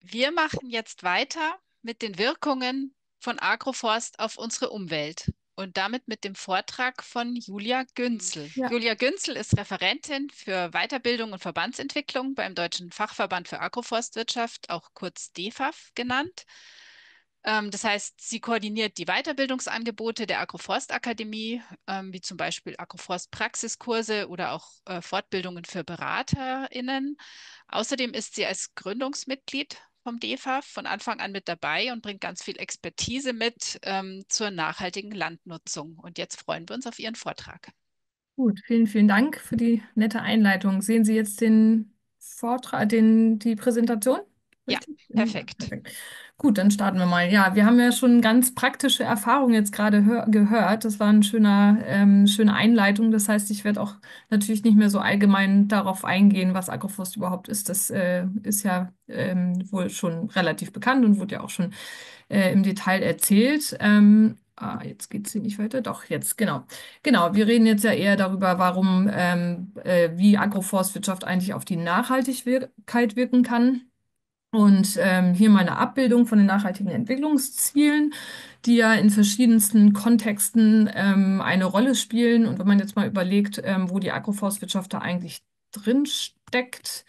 Wir machen jetzt weiter mit den Wirkungen von Agroforst auf unsere Umwelt und damit mit dem Vortrag von Julia Günzel. Ja, Julia Günzel ist Referentin für Weiterbildung und Verbandsentwicklung beim Deutschen Fachverband für Agroforstwirtschaft, auch kurz DEFAF genannt. Das heißt, sie koordiniert die Weiterbildungsangebote der Agroforstakademie, wie zum Beispiel Agroforst-Praxiskurse oder auch Fortbildungen für BeraterInnen. Außerdem ist sie als Gründungsmitglied vom DEFA von Anfang an mit dabei und bringt ganz viel Expertise mit zur nachhaltigen Landnutzung. Und jetzt freuen wir uns auf Ihren Vortrag. gut. Vielen Dank für die nette Einleitung. Sehen Sie jetzt den Vortrag, die Präsentation? Ja, Richtig? Ja, perfekt. perfekt. Gut, dann starten wir mal. Ja, wir haben ja schon ganz praktische Erfahrungen jetzt gerade gehört. Das war eine schöne Einleitung. Das heißt, ich werde auch natürlich nicht mehr so allgemein darauf eingehen, was Agroforst überhaupt ist. Das ist ja wohl schon relativ bekannt und wurde ja auch schon im Detail erzählt. Jetzt geht es hier nicht weiter. Doch, jetzt, genau. Genau, wir reden jetzt ja eher darüber, wie Agroforstwirtschaft eigentlich auf die Nachhaltigkeit wirken kann. Und hier mal eine Abbildung von den nachhaltigen Entwicklungszielen, die ja in verschiedensten Kontexten eine Rolle spielen. Und wenn man jetzt mal überlegt, wo die Agroforstwirtschaft da eigentlich drin steckt,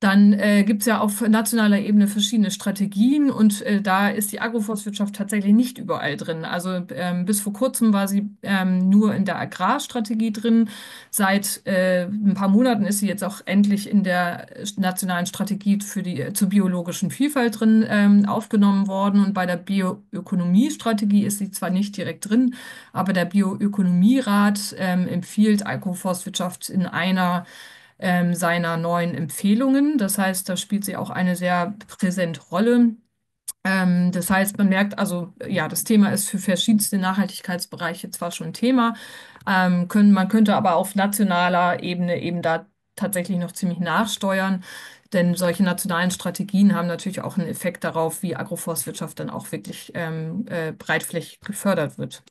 dann gibt es ja auf nationaler Ebene verschiedene Strategien und da ist die Agroforstwirtschaft tatsächlich nicht überall drin. Also bis vor kurzem war sie nur in der Agrarstrategie drin. Seit ein paar Monaten ist sie jetzt auch endlich in der nationalen Strategie zur biologischen Vielfalt drin aufgenommen worden. Und bei der Bioökonomiestrategie ist sie zwar nicht direkt drin, aber der Bioökonomierat empfiehlt Agroforstwirtschaft in einer seiner neuen Empfehlungen. Das heißt, da spielt sie auch eine sehr präsente Rolle. Das heißt, man merkt also, ja, das Thema ist für verschiedenste Nachhaltigkeitsbereiche zwar schon Thema, man könnte aber auf nationaler Ebene eben da tatsächlich noch ziemlich nachsteuern. Denn solche nationalen Strategien haben natürlich auch einen Effekt darauf, wie Agroforstwirtschaft dann auch wirklich breitflächig gefördert wird.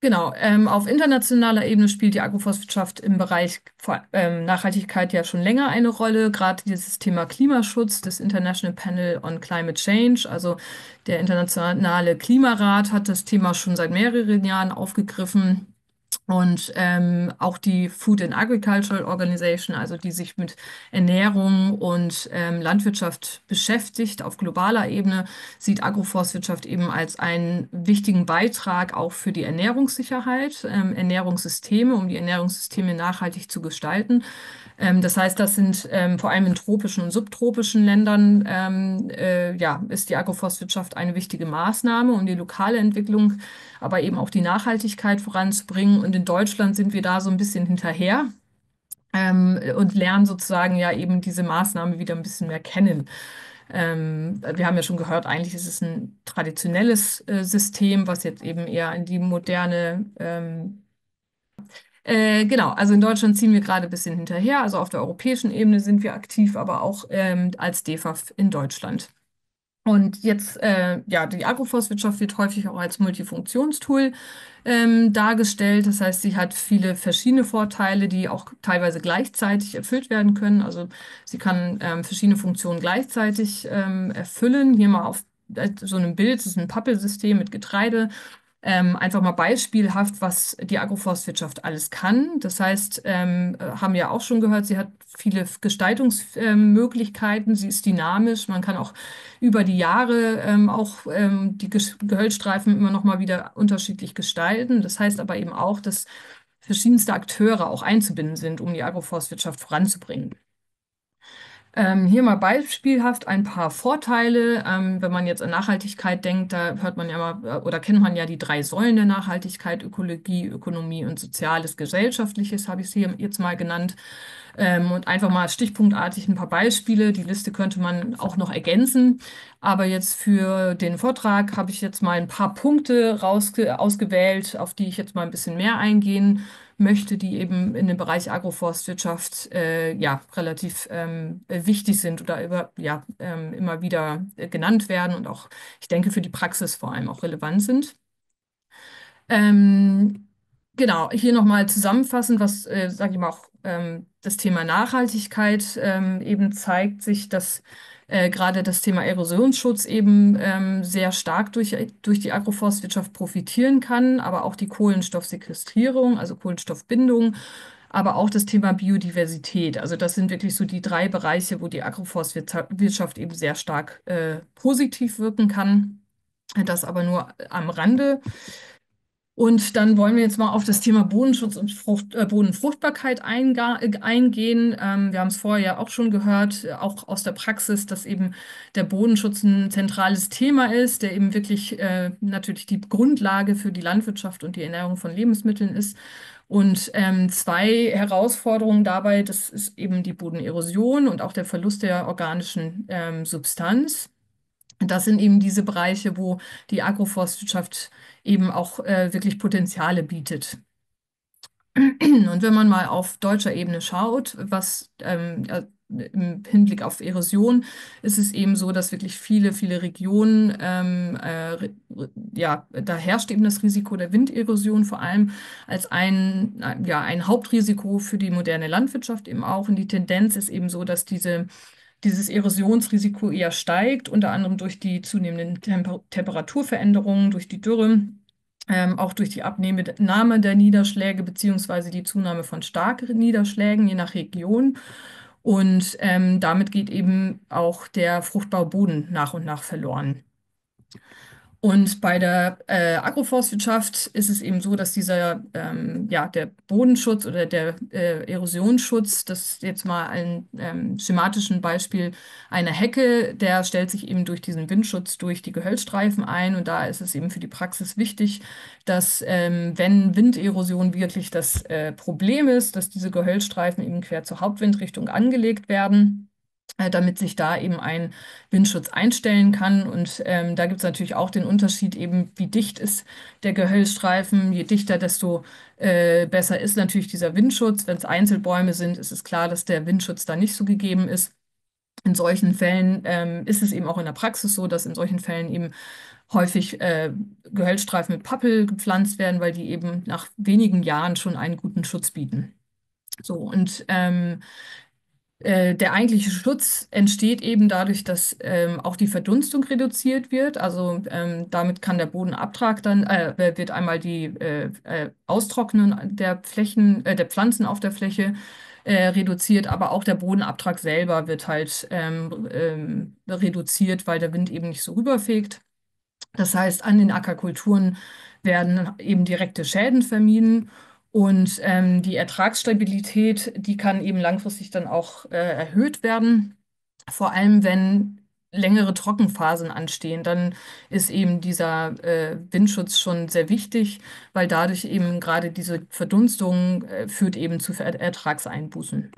Genau, auf internationaler Ebene spielt die Agroforstwirtschaft im Bereich Nachhaltigkeit ja schon länger eine Rolle. Gerade dieses Thema Klimaschutz, das International Panel on Climate Change, also der Internationale Klimarat, hat das Thema schon seit mehreren Jahren aufgegriffen. Und auch die Food and Agricultural Organization, also die sich mit Ernährung und Landwirtschaft beschäftigt auf globaler Ebene, sieht Agroforstwirtschaft eben als einen wichtigen Beitrag auch für die Ernährungssicherheit, Ernährungssysteme, um die Ernährungssysteme nachhaltig zu gestalten. Das heißt, das sind vor allem in tropischen und subtropischen Ländern, ja, ist die Agroforstwirtschaft eine wichtige Maßnahme, um die lokale Entwicklung, aber eben auch die Nachhaltigkeit voranzubringen. Und in Deutschland sind wir da so ein bisschen hinterher. Und lernen sozusagen ja eben diese Maßnahme wieder ein bisschen mehr kennen. Wir haben ja schon gehört, eigentlich ist es ein traditionelles System, was jetzt eben eher in die moderne genau, also in Deutschland ziehen wir gerade ein bisschen hinterher. Also auf der europäischen Ebene sind wir aktiv, aber auch als DEFAF in Deutschland. Und jetzt, ja, die Agroforstwirtschaft wird häufig auch als Multifunktionstool dargestellt. Das heißt, sie hat viele verschiedene Vorteile, die auch teilweise gleichzeitig erfüllt werden können. Also sie kann verschiedene Funktionen gleichzeitig erfüllen. Hier mal auf so einem Bild, das ist ein Pappelsystem mit Getreide. Einfach mal beispielhaft, was die Agroforstwirtschaft alles kann. Das heißt, haben wir auch schon gehört, sie hat viele Gestaltungsmöglichkeiten, sie ist dynamisch, man kann auch über die Jahre auch die Gehölzstreifen immer noch mal wieder unterschiedlich gestalten. Das heißt aber eben auch, dass verschiedenste Akteure auch einzubinden sind, um die Agroforstwirtschaft voranzubringen. Hier mal beispielhaft ein paar Vorteile. Wenn man jetzt an Nachhaltigkeit denkt, da hört man ja mal oder kennt man ja die drei Säulen der Nachhaltigkeit: Ökologie, Ökonomie und Soziales, Gesellschaftliches, habe ich es hier jetzt mal genannt. Und einfach mal stichpunktartig ein paar Beispiele. Die Liste könnte man auch noch ergänzen. Aber jetzt für den Vortrag habe ich jetzt mal ein paar Punkte ausgewählt, auf die ich jetzt mal ein bisschen mehr eingehen möchte, die eben in dem Bereich Agroforstwirtschaft ja relativ wichtig sind oder immer wieder genannt werden und auch, ich denke, für die Praxis vor allem auch relevant sind. Ähm, genau, hier nochmal zusammenfassen, was, sage ich mal, auch das Thema Nachhaltigkeit eben zeigt sich, dass gerade das Thema Erosionsschutz eben sehr stark durch die Agroforstwirtschaft profitieren kann, aber auch die Kohlenstoffsequestrierung, also Kohlenstoffbindung, aber auch das Thema Biodiversität. Also das sind wirklich so die drei Bereiche, wo die Agroforstwirtschaft eben sehr stark positiv wirken kann. Das aber nur am Rande. Und dann wollen wir jetzt mal auf das Thema Bodenschutz und Bodenfruchtbarkeit eingehen. Wir haben es vorher ja auch schon gehört, auch aus der Praxis, dass eben der Bodenschutz ein zentrales Thema ist, der eben wirklich natürlich die Grundlage für die Landwirtschaft und die Ernährung von Lebensmitteln ist. Und zwei Herausforderungen dabei, das ist eben die Bodenerosion und auch der Verlust der organischen Substanz. Das sind eben diese Bereiche, wo die Agroforstwirtschaft eben auch wirklich Potenziale bietet. Und wenn man mal auf deutscher Ebene schaut, was im Hinblick auf Erosion, ist es eben so, dass wirklich viele Regionen, ja, da herrscht eben das Risiko der Winderosion vor allem als ja, ein Hauptrisiko für die moderne Landwirtschaft eben auch. Und die Tendenz ist eben so, dass dieses Erosionsrisiko eher steigt, unter anderem durch die zunehmenden Temperaturveränderungen, durch die Dürre, auch durch die Abnahme der Niederschläge beziehungsweise die Zunahme von starken Niederschlägen, je nach Region. Und damit geht eben auch der fruchtbare Boden nach und nach verloren. Und bei der Agroforstwirtschaft ist es eben so, dass ja, der Bodenschutz oder der Erosionsschutz, das ist jetzt mal ein schematischen Beispiel einer Hecke, der stellt sich eben durch diesen Windschutz durch die Gehölzstreifen ein. Und da ist es eben für die Praxis wichtig, dass wenn Winderosion wirklich das Problem ist, dass diese Gehölzstreifen eben quer zur Hauptwindrichtung angelegt werden, damit sich da eben ein Windschutz einstellen kann. Und da gibt es natürlich auch den Unterschied eben, wie dicht ist der Gehölzstreifen. Je dichter, desto besser ist natürlich dieser Windschutz. Wenn es Einzelbäume sind, ist es klar, dass der Windschutz da nicht so gegeben ist. In solchen Fällen ist es eben auch in der Praxis so, dass in solchen Fällen eben häufig Gehölzstreifen mit Pappel gepflanzt werden, weil die eben nach wenigen Jahren schon einen guten Schutz bieten. So, und der eigentliche Schutz entsteht eben dadurch, dass auch die Verdunstung reduziert wird. Also damit kann der Bodenabtrag dann, wird einmal die Austrocknen der Flächen, der Pflanzen auf der Fläche reduziert, aber auch der Bodenabtrag selber wird halt reduziert, weil der Wind eben nicht so rüberfegt. Das heißt, an den Ackerkulturen werden eben direkte Schäden vermieden und die Ertragsstabilität, die kann eben langfristig dann auch erhöht werden. Vor allem, wenn längere Trockenphasen anstehen, dann ist eben dieser Windschutz schon sehr wichtig, weil dadurch eben gerade diese Verdunstung führt eben zu Ertragseinbußen.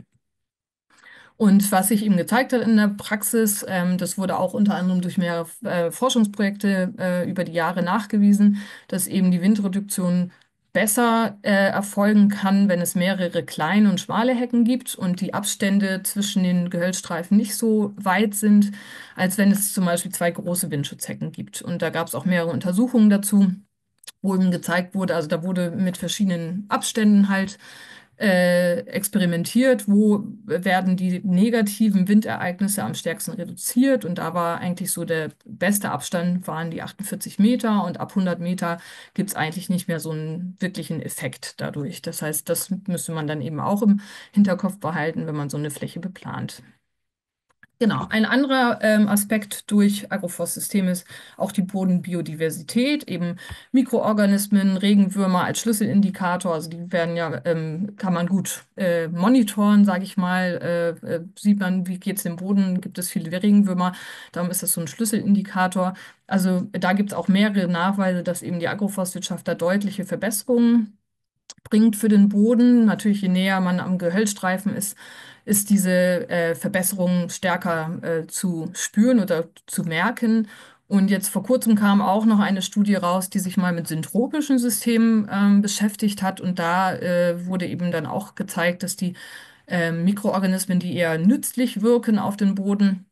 Und was sich eben gezeigt hat in der Praxis, das wurde auch unter anderem durch mehrere Forschungsprojekte über die Jahre nachgewiesen, dass eben die Windreduktion besser erfolgen kann, wenn es mehrere kleine und schmale Hecken gibt und die Abstände zwischen den Gehölzstreifen nicht so weit sind, als wenn es zum Beispiel zwei große Windschutzhecken gibt. Und da gab es auch mehrere Untersuchungen dazu, wo eben gezeigt wurde, also da wurde mit verschiedenen Abständen halt experimentiert, wo werden die negativen Windereignisse am stärksten reduziert. Und da war eigentlich so der beste Abstand waren die 48 Meter und ab 100 Meter gibt es eigentlich nicht mehr so einen wirklichen Effekt dadurch. Das heißt, das müsste man dann eben auch im Hinterkopf behalten, wenn man so eine Fläche beplant. Genau, ein anderer Aspekt durch Agroforstsysteme ist auch die Bodenbiodiversität, eben Mikroorganismen, Regenwürmer als Schlüsselindikator. Also die werden ja, kann man gut monitoren, sage ich mal. Sieht man, wie geht es dem Boden, gibt es viele Regenwürmer, darum ist das so ein Schlüsselindikator. Also da gibt es auch mehrere Nachweise, dass eben die Agroforstwirtschaft da deutliche Verbesserungen bringt für den Boden. Natürlich, je näher man am Gehölzstreifen ist, ist diese Verbesserung stärker zu spüren oder zu merken. Und jetzt vor kurzem kam auch noch eine Studie raus, die sich mal mit syntropischen Systemen beschäftigt hat. Und da wurde eben dann auch gezeigt, dass die Mikroorganismen, die eher nützlich wirken auf den Boden,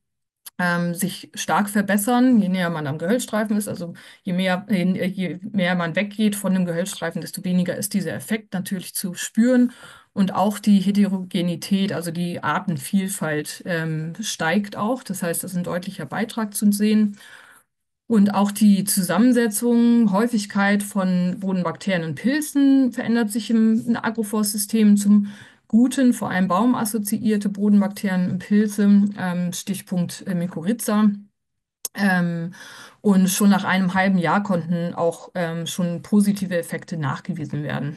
sich stark verbessern, je näher man am Gehölzstreifen ist. Also je mehr man weggeht von dem Gehölzstreifen, desto weniger ist dieser Effekt natürlich zu spüren. Und auch die Heterogenität, also die Artenvielfalt, steigt auch. Das heißt, das ist ein deutlicher Beitrag zu sehen. Und auch die Zusammensetzung, Häufigkeit von Bodenbakterien und Pilzen verändert sich im Agroforstsystem zum Guten, vor allem baumassoziierte Bodenbakterien und Pilze, Stichpunkt Mykorrhiza. Ähm, und schon nach einem halben Jahr konnten auch schon positive Effekte nachgewiesen werden.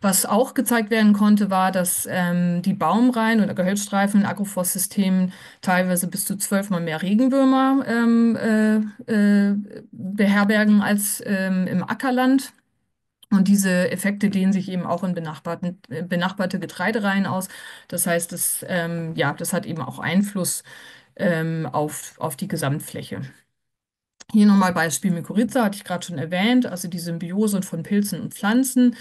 Was auch gezeigt werden konnte, war, dass die Baumreihen oder Gehölzstreifen in Agroforstsystemen teilweise bis zu 12-mal mehr Regenwürmer beherbergen als im Ackerland. Und diese Effekte dehnen sich eben auch in benachbarte Getreidereihen aus. Das heißt, ja, das hat eben auch Einfluss auf die Gesamtfläche. Hier nochmal Beispiel Mykorrhiza, hatte ich gerade schon erwähnt, also die Symbiose von Pilzen und Pflanzen.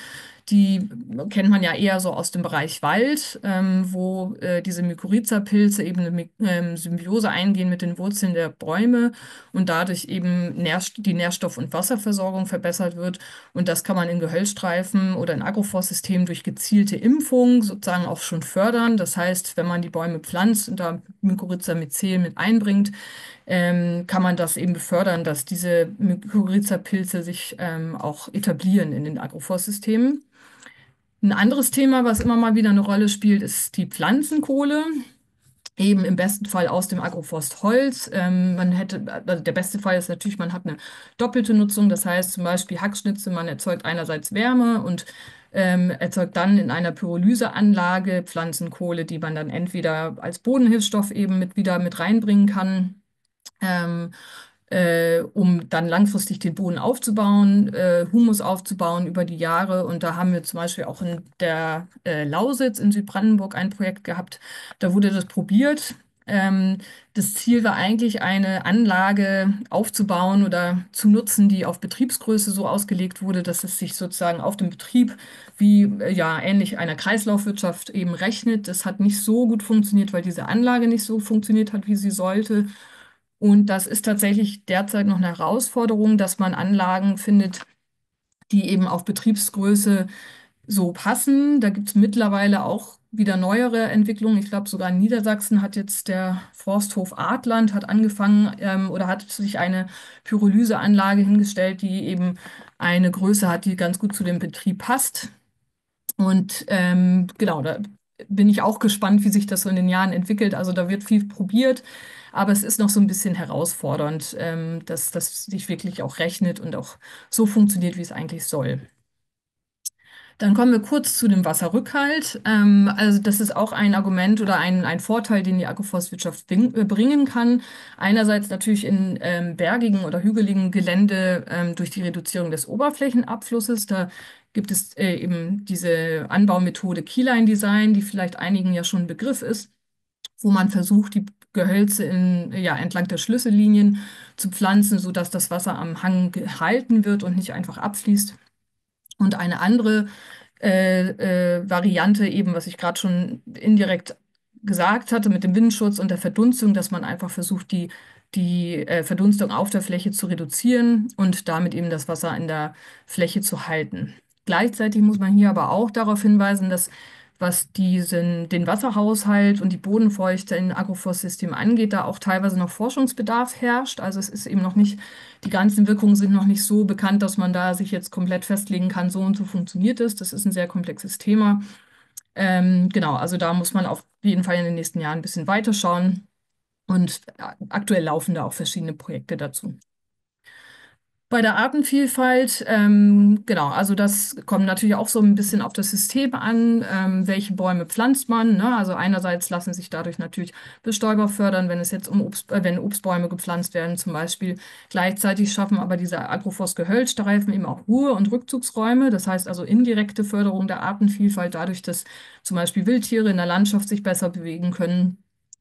Die kennt man ja eher so aus dem Bereich Wald, wo diese Mykorrhiza-Pilze eben eine Symbiose eingehen mit den Wurzeln der Bäume und dadurch eben die Nährstoff- und Wasserversorgung verbessert wird. Und das kann man in Gehölzstreifen oder in Agroforstsystemen durch gezielte Impfung sozusagen auch schon fördern. Das heißt, wenn man die Bäume pflanzt und da Mykorrhiza Mycel mit einbringt, kann man das eben befördern, dass diese Mykorrhiza-Pilze sich auch etablieren in den Agroforstsystemen. Ein anderes Thema, was immer mal wieder eine Rolle spielt, ist die Pflanzenkohle. Eben im besten Fall aus dem Agroforstholz. Also der beste Fall ist natürlich, man hat eine doppelte Nutzung. Das heißt zum Beispiel Hackschnitze, man erzeugt einerseits Wärme und erzeugt dann in einer Pyrolyseanlage Pflanzenkohle, die man dann entweder als Bodenhilfsstoff eben wieder mit reinbringen kann, ähm, um dann langfristig den Boden aufzubauen, Humus aufzubauen über die Jahre. Und da haben wir zum Beispiel auch in der Lausitz in Südbrandenburg ein Projekt gehabt. Da wurde das probiert. Das Ziel war eigentlich, eine Anlage aufzubauen oder zu nutzen, die auf Betriebsgröße so ausgelegt wurde, dass es sich sozusagen auf dem Betrieb wie ja ähnlich einer Kreislaufwirtschaft eben rechnet. Das hat nicht so gut funktioniert, weil diese Anlage nicht so funktioniert hat, wie sie sollte. Und das ist tatsächlich derzeit noch eine Herausforderung, dass man Anlagen findet, die eben auf Betriebsgröße so passen. Da gibt es mittlerweile auch wieder neuere Entwicklungen. Ich glaube, sogar in Niedersachsen hat jetzt der Forsthof Artland hat angefangen oder hat sich eine Pyrolyseanlage hingestellt, die eben eine Größe hat, die ganz gut zu dem Betrieb passt. Und genau, da bin ich auch gespannt, wie sich das so in den Jahren entwickelt. Also da wird viel probiert, aber es ist noch so ein bisschen herausfordernd, dass das sich wirklich auch rechnet und auch so funktioniert, wie es eigentlich soll. Dann kommen wir kurz zu dem Wasserrückhalt. Also das ist auch ein Argument oder ein Vorteil, den die Agroforstwirtschaft bringen kann. Einerseits natürlich in bergigen oder hügeligen Gelände durch die Reduzierung des Oberflächenabflusses. Da gibt es eben diese Anbaumethode Keyline Design, die vielleicht einigen ja schon ein Begriff ist, wo man versucht, die Gehölze ja, entlang der Schlüssellinien zu pflanzen, sodass das Wasser am Hang gehalten wird und nicht einfach abfließt. Und eine andere Variante, eben, was ich gerade schon indirekt gesagt hatte, mit dem Windschutz und der Verdunstung, dass man einfach versucht, die Verdunstung auf der Fläche zu reduzieren und damit eben das Wasser in der Fläche zu halten. Gleichzeitig muss man hier aber auch darauf hinweisen, dass was den Wasserhaushalt und die Bodenfeuchte in Agroforstsystemen angeht, da auch teilweise noch Forschungsbedarf herrscht. Also es ist eben noch nicht, die ganzen Wirkungen sind noch nicht so bekannt, dass man da sich jetzt komplett festlegen kann, so und so funktioniert es. Das ist ein sehr komplexes Thema. Genau, also da muss man auf jeden Fall in den nächsten Jahren ein bisschen weiterschauen. Und aktuell laufen da auch verschiedene Projekte dazu. Bei der Artenvielfalt, genau, also das kommt natürlich auch so ein bisschen auf das System an, welche Bäume pflanzt man, ne? Also einerseits lassen sich dadurch natürlich Bestäuber fördern, wenn es jetzt wenn Obstbäume gepflanzt werden zum Beispiel. Gleichzeitig schaffen aber diese Agroforst-Gehölzstreifen eben auch Ruhe- und Rückzugsräume. Das heißt also indirekte Förderung der Artenvielfalt dadurch, dass zum Beispiel Wildtiere in der Landschaft sich besser bewegen können,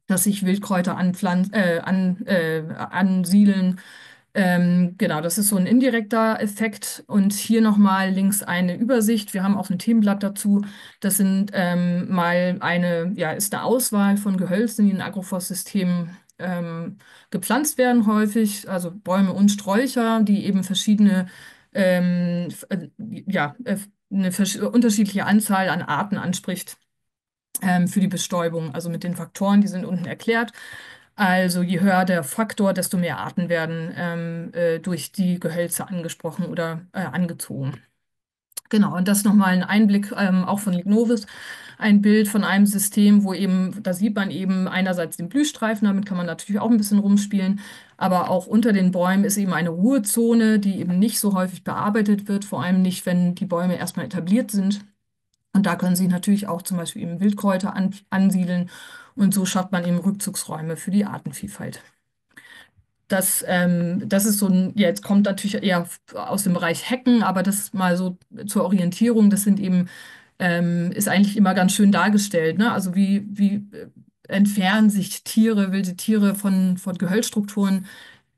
dass sich Wildkräuter ansiedeln. Genau, das ist so ein indirekter Effekt. Und hier nochmal links eine Übersicht. Wir haben auch ein Themenblatt dazu. Das sind mal ist eine Auswahl von Gehölzen, die in Agroforstsystemen gepflanzt werden häufig, also Bäume und Sträucher, die eben verschiedene, ja, eine unterschiedliche Anzahl an Arten anspricht für die Bestäubung, also mit den Faktoren, die sind unten erklärt. Also je höher der Faktor, desto mehr Arten werden durch die Gehölze angesprochen oder angezogen. Genau, und das nochmal ein Einblick auch von Lignovis, ein Bild von einem System, wo eben, da sieht man eben einerseits den Blühstreifen, damit kann man natürlich auch ein bisschen rumspielen, aber auch unter den Bäumen ist eben eine Ruhezone, die eben nicht so häufig bearbeitet wird, vor allem nicht, wenn die Bäume erstmal etabliert sind. Und da können Sie natürlich auch zum Beispiel eben Wildkräuter ansiedeln und so schafft man eben Rückzugsräume für die Artenvielfalt. Das ist so ein, ja, jetzt kommt natürlich eher aus dem Bereich Hecken, aber das mal so zur Orientierung, das sind eben, ist eigentlich immer ganz schön dargestellt, ne? Also wie entfernen sich Tiere, wilde Tiere von Gehölzstrukturen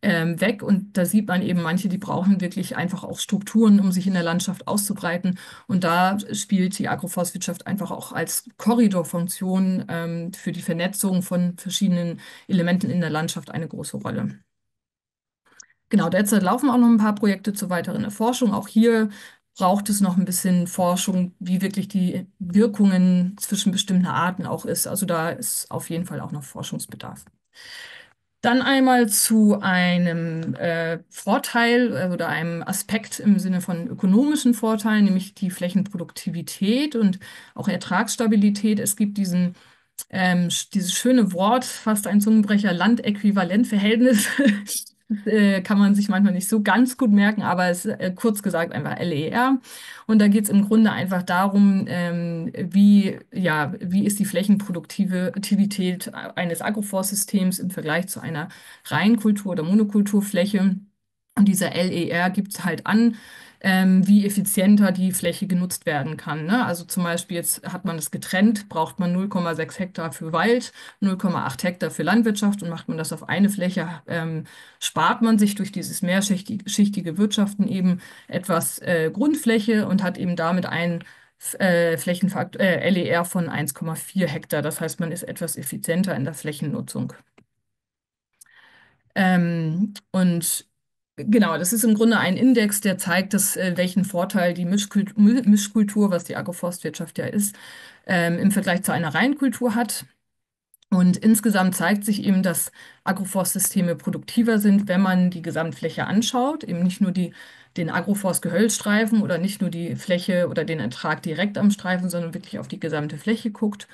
weg und da sieht man eben manche, die brauchen wirklich einfach auch Strukturen, um sich in der Landschaft auszubreiten und da spielt die Agroforstwirtschaft einfach auch als Korridorfunktion für die Vernetzung von verschiedenen Elementen in der Landschaft eine große Rolle. Genau, derzeit laufen auch noch ein paar Projekte zur weiteren Erforschung. Auch hier braucht es noch ein bisschen Forschung, wie wirklich die Wirkungen zwischen bestimmten Arten auch ist. Also da ist auf jeden Fall auch noch Forschungsbedarf. Dann einmal zu einem Vorteil oder einem Aspekt im Sinne von ökonomischen Vorteilen, nämlich die Flächenproduktivität und auch Ertragsstabilität. Es gibt dieses schöne Wort, fast ein Zungenbrecher, Landäquivalentverhältnis. Kann man sich manchmal nicht so ganz gut merken, aber es ist kurz gesagt einfach LER. Und da geht es im Grunde einfach darum, ja, wie ist die Flächenproduktivität eines Agroforstsystems im Vergleich zu einer Reinkultur- oder Monokulturfläche. Und dieser LER gibt es halt an, wie effizienter die Fläche genutzt werden kann. Ne? Also zum Beispiel jetzt hat man es getrennt, braucht man 0,6 Hektar für Wald, 0,8 Hektar für Landwirtschaft und macht man das auf eine Fläche, spart man sich durch dieses mehrschichtige Wirtschaften eben etwas Grundfläche und hat eben damit einen Flächenfaktor, LER von 1,4 Hektar. Das heißt, man ist etwas effizienter in der Flächennutzung. Und genau, das ist im Grunde ein Index, der zeigt, welchen Vorteil die Mischkultur, was die Agroforstwirtschaft ja ist, im Vergleich zu einer Reinkultur hat. Und insgesamt zeigt sich eben, dass Agroforstsysteme produktiver sind, wenn man die Gesamtfläche anschaut, eben nicht nur den Agroforst-Gehölzstreifen oder nicht nur die Fläche oder den Ertrag direkt am Streifen, sondern wirklich auf die gesamte Fläche guckt.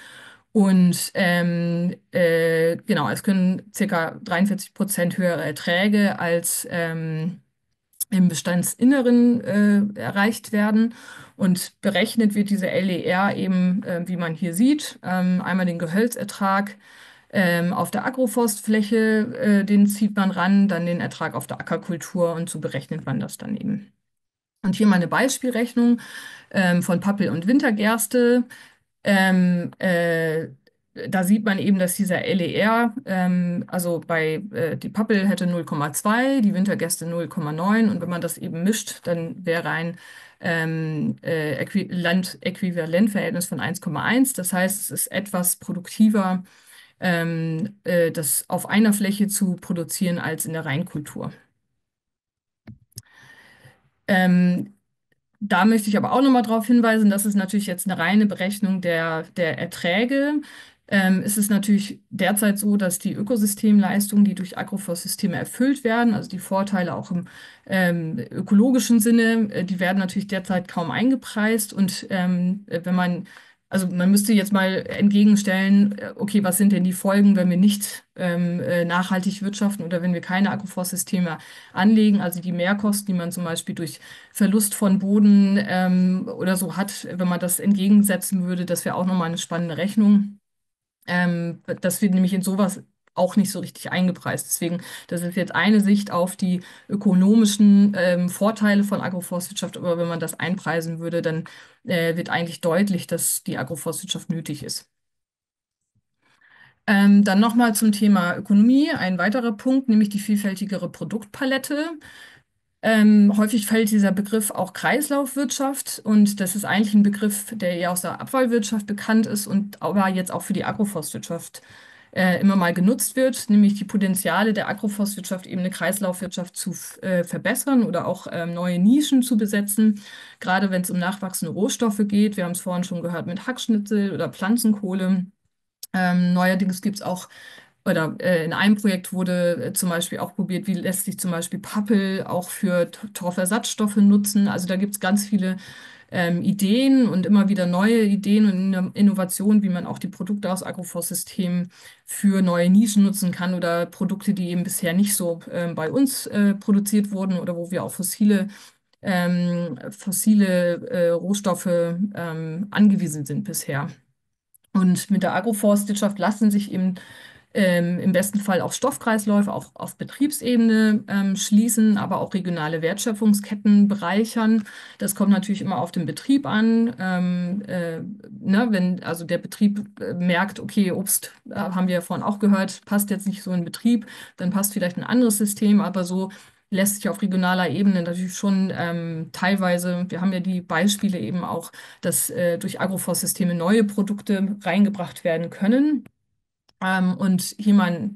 Und genau, es können ca. 43% höhere Erträge als im Bestandsinneren erreicht werden. Und berechnet wird diese LER eben, wie man hier sieht, einmal den Gehölzertrag auf der Agroforstfläche, den zieht man ran, dann den Ertrag auf der Ackerkultur und so berechnet man das dann eben. Und hier mal eine Beispielrechnung von Pappel- und Wintergerste. Ähm, äh, Da sieht man eben, dass dieser LER, also die Pappel hätte 0,2, die Wintergerste 0,9 und wenn man das eben mischt, dann wäre ein Landäquivalentverhältnis von 1,1. Das heißt, es ist etwas produktiver, das auf einer Fläche zu produzieren als in der Reinkultur. Ähm, Da möchte ich aber auch nochmal darauf hinweisen, das ist natürlich jetzt eine reine Berechnung der Erträge. Es ist natürlich derzeit so, dass die Ökosystemleistungen, die durch Agroforstsysteme erfüllt werden, also die Vorteile auch im ökologischen Sinne, die werden natürlich derzeit kaum eingepreist. Und also man müsste jetzt mal entgegenstellen, okay, was sind denn die Folgen, wenn wir nicht nachhaltig wirtschaften oder wenn wir keine Agroforstsysteme anlegen, also die Mehrkosten, die man zum Beispiel durch Verlust von Boden oder so hat, wenn man das entgegensetzen würde, das wäre auch nochmal eine spannende Rechnung. Das wird nämlich in sowas auch nicht so richtig eingepreist. Deswegen, das ist jetzt eine Sicht auf die ökonomischen Vorteile von Agroforstwirtschaft, aber wenn man das einpreisen würde, dann wird eigentlich deutlich, dass die Agroforstwirtschaft nötig ist. Dann nochmal zum Thema Ökonomie, ein weiterer Punkt, nämlich die vielfältigere Produktpalette. Häufig fällt dieser Begriff auch Kreislaufwirtschaft und das ist eigentlich ein Begriff, der eher aus der Abfallwirtschaft bekannt ist und aber jetzt auch für die Agroforstwirtschaft immer mal genutzt wird, nämlich die Potenziale der Agroforstwirtschaft, eben eine Kreislaufwirtschaft zu verbessern oder auch neue Nischen zu besetzen, gerade wenn es um nachwachsende Rohstoffe geht. Wir haben es vorhin schon gehört mit Hackschnitzel oder Pflanzenkohle. Neuerdings gibt es auch, oder in einem Projekt wurde zum Beispiel auch probiert, wie lässt sich zum Beispiel Pappel auch für Torfersatzstoffe nutzen. Also da gibt es ganz viele Ideen und immer wieder neue Ideen und Innovationen, wie man auch die Produkte aus Agroforstsystemen für neue Nischen nutzen kann oder Produkte, die eben bisher nicht so bei uns produziert wurden oder wo wir auf fossile Rohstoffe angewiesen sind bisher. Und mit der Agroforstwirtschaft lassen sich eben im besten Fall auch Stoffkreisläufe auch auf Betriebsebene schließen, aber auch regionale Wertschöpfungsketten bereichern. Das kommt natürlich immer auf den Betrieb an. Ne, wenn also der Betrieb merkt, okay, Obst, haben wir ja vorhin auch gehört, passt jetzt nicht so in den Betrieb, dann passt vielleicht ein anderes System, aber so lässt sich auf regionaler Ebene natürlich schon teilweise, wir haben ja die Beispiele eben auch, dass durch Agroforstsysteme neue Produkte reingebracht werden können. Und hier mal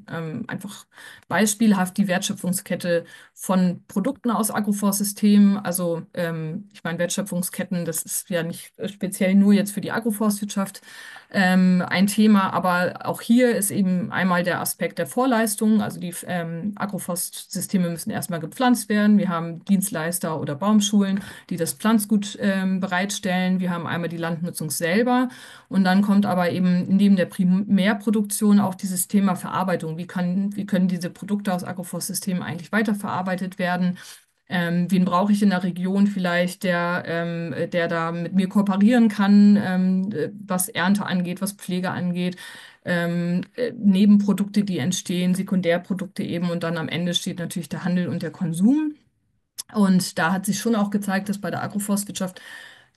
einfach beispielhaft die Wertschöpfungskette von Produkten aus Agroforstsystemen. Also ich meine, Wertschöpfungsketten, das ist ja nicht speziell nur jetzt für die Agroforstwirtschaft ein Thema, aber auch hier ist eben einmal der Aspekt der Vorleistung. Also die Agroforstsysteme müssen erstmal gepflanzt werden. Wir haben Dienstleister oder Baumschulen, die das Pflanzgut bereitstellen. Wir haben einmal die Landnutzung selber. Und dann kommt aber eben neben der Primärproduktion auch dieses Thema Verarbeitung. Wie können diese Produkte aus Agroforstsystemen eigentlich weiterverarbeitet werden? Wen brauche ich in der Region vielleicht, der da mit mir kooperieren kann, was Ernte angeht, was Pflege angeht, Nebenprodukte, die entstehen, Sekundärprodukte eben und dann am Ende steht natürlich der Handel und der Konsum. Und da hat sich schon auch gezeigt, dass bei der Agroforstwirtschaft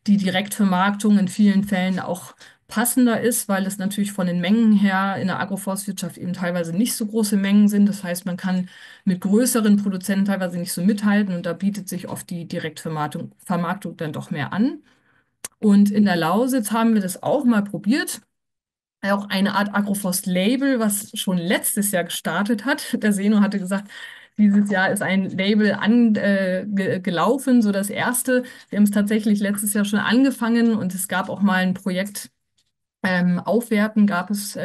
die Direktvermarktung in vielen Fällen auch passender ist, weil es natürlich von den Mengen her in der Agroforstwirtschaft eben teilweise nicht so große Mengen sind. Das heißt, man kann mit größeren Produzenten teilweise nicht so mithalten und da bietet sich oft die Direktvermarktung dann doch mehr an. Und in der Lausitz haben wir das auch mal probiert. Auch eine Art Agroforst-Label, was schon letztes Jahr gestartet hat. Der Seno hatte gesagt, dieses Jahr ist ein Label gelaufen, so das erste. Wir haben es tatsächlich letztes Jahr schon angefangen und es gab auch mal ein Projekt Aufwerten, gab es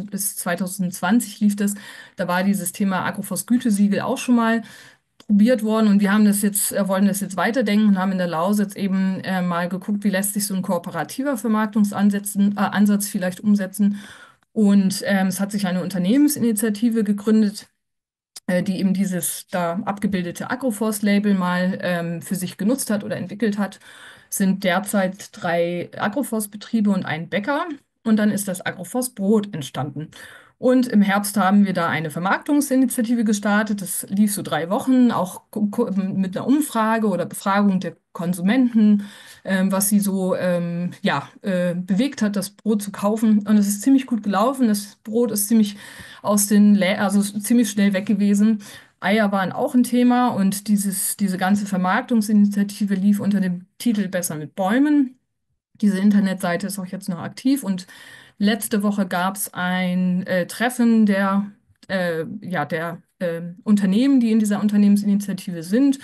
bis 2020 lief das. Da war dieses Thema Agroforst-Gütesiegel auch schon mal probiert worden und wir haben das jetzt, wollen das jetzt weiterdenken und haben in der Lausitz eben mal geguckt, wie lässt sich so ein kooperativer Ansatz vielleicht umsetzen. Und es hat sich eine Unternehmensinitiative gegründet, die eben dieses da abgebildete Agroforst-Label mal für sich genutzt hat oder entwickelt hat. Sind derzeit 3 Agroforstbetriebe und ein Bäcker. Und dann ist das Agroforst-Brot entstanden. Und im Herbst haben wir da eine Vermarktungsinitiative gestartet. Das lief so 3 Wochen, auch mit einer Umfrage oder Befragung der Konsumenten, was sie so ja, bewegt hat, das Brot zu kaufen. Und es ist ziemlich gut gelaufen. Das Brot ist ziemlich also ziemlich schnell weg gewesen. Eier waren auch ein Thema und diese ganze Vermarktungsinitiative lief unter dem Titel Besser mit Bäumen. Diese Internetseite ist auch jetzt noch aktiv und letzte Woche gab es ein Treffen ja, der Unternehmen, die in dieser Unternehmensinitiative sind.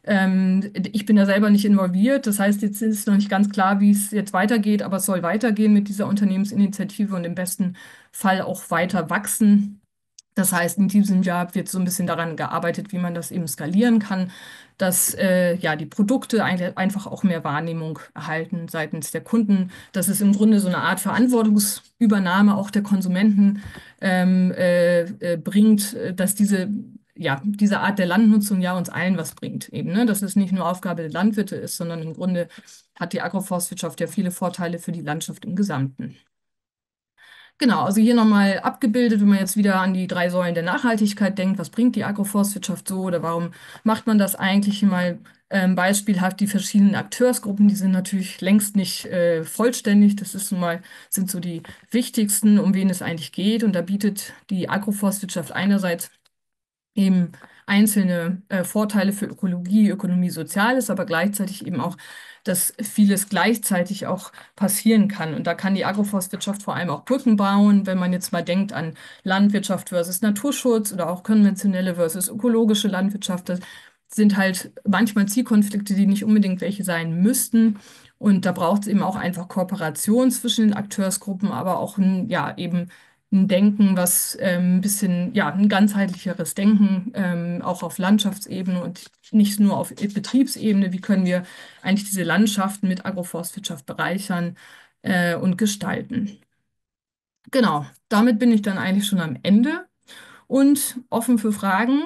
Ich bin da selber nicht involviert, das heißt, jetzt ist noch nicht ganz klar, wie es jetzt weitergeht, aber es soll weitergehen mit dieser Unternehmensinitiative und im besten Fall auch weiter wachsen. Das heißt, in diesem Jahr wird so ein bisschen daran gearbeitet, wie man das eben skalieren kann, dass ja, die Produkte einfach auch mehr Wahrnehmung erhalten seitens der Kunden, dass es im Grunde so eine Art Verantwortungsübernahme auch der Konsumenten bringt, dass ja, diese Art der Landnutzung ja uns allen was bringt eben, ne? Dass es nicht nur Aufgabe der Landwirte ist, sondern im Grunde hat die Agroforstwirtschaft ja viele Vorteile für die Landschaft im Gesamten. Genau, also hier nochmal abgebildet, wenn man jetzt wieder an die 3 Säulen der Nachhaltigkeit denkt, was bringt die Agroforstwirtschaft so oder warum macht man das eigentlich? Hier mal beispielhaft die verschiedenen Akteursgruppen, die sind natürlich längst nicht vollständig. Das ist nun mal, sind so die wichtigsten, um wen es eigentlich geht. Und da bietet die Agroforstwirtschaft einerseits eben einzelne Vorteile für Ökologie, Ökonomie, Soziales, aber gleichzeitig eben auch, dass vieles gleichzeitig auch passieren kann. Und da kann die Agroforstwirtschaft vor allem auch Brücken bauen, wenn man jetzt mal denkt an Landwirtschaft versus Naturschutz oder auch konventionelle versus ökologische Landwirtschaft. Das sind halt manchmal Zielkonflikte, die nicht unbedingt welche sein müssten. Und da braucht es eben auch einfach Kooperation zwischen den Akteursgruppen, aber auch ein, ja, eben ein Denken, was ein bisschen, ja, ein ganzheitlicheres Denken, auch auf Landschaftsebene und nicht nur auf Betriebsebene. Wie können wir eigentlich diese Landschaften mit Agroforstwirtschaft bereichern, und gestalten? Genau, damit bin ich dann eigentlich schon am Ende und offen für Fragen.